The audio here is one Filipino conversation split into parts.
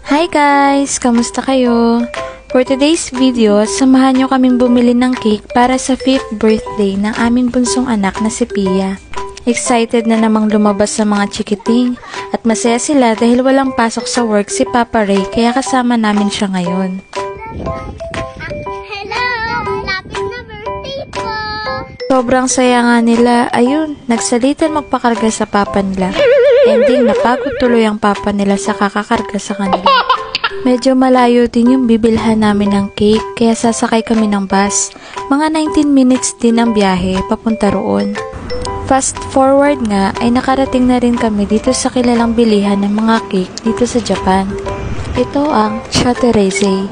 Hi guys! Kamusta kayo? For today's video, samahan nyo kaming bumili ng cake para sa 5th birthday ng aming bunsong anak na si Pia. Excited na namang lumabas sa mga chikiting at masaya sila dahil walang pasok sa work si Papa Ray kaya kasama namin siya ngayon. Hello! Malapit na birthday ko! Sobrang saya nga nila. Ayun, nagsalitan magpakarga sa papa nila. Ending, napagod tuloy ang papa nila sa kakakarga sa kanila. Medyo malayo din yung bibilhan namin ng cake, kaya sasakay kami ng bus. Mga 19 minutes din ang biyahe, papunta roon. Fast forward nga, ay nakarating na rin kami dito sa kilalang bilihan ng mga cake dito sa Japan. Ito ang Chateraise.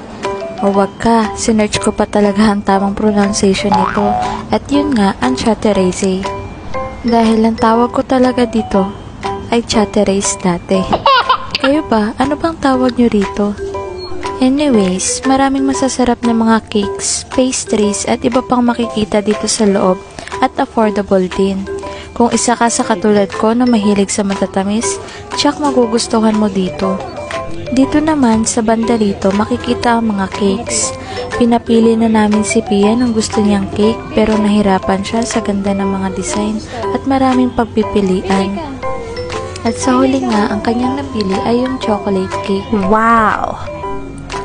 O wag ka, sinearch ko pa talaga ang tamang pronunciation nito. At yun nga, ang Chateraise. Dahil ang tawag ko talaga dito ay Chateraise dati. Kayo ba? Ano bang tawag nyo rito? Anyways, maraming masasarap na mga cakes, pastries at iba pang makikita dito sa loob at affordable din. Kung isa ka sa katulad ko na mahilig sa matatamis, tsak magugustuhan mo dito. Dito naman sa banda rito makikita ang mga cakes. Pinapili na namin si Pia ng gusto niyang cake pero nahirapan siya sa ganda ng mga design at maraming pagpipilian. At sa huli nga, ang kanyang napili ay yung chocolate cake. Wow!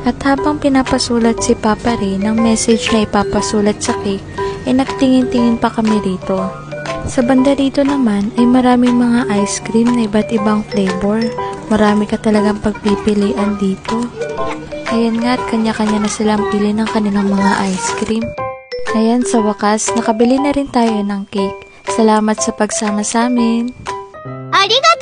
At habang pinapasulat si Papa Ray ng message na ipapasulat sa cake, ay nagtingin-tingin pa kami rito. Sa banda rito naman ay maraming mga ice cream na iba't ibang flavor. Marami ka talagang pagpipilian dito. Ayan nga at kanya-kanya na silang pili ng kanilang mga ice cream. Ayan, sa wakas, nakabili na rin tayo ng cake. Salamat sa pagsama sa amin. Arigato!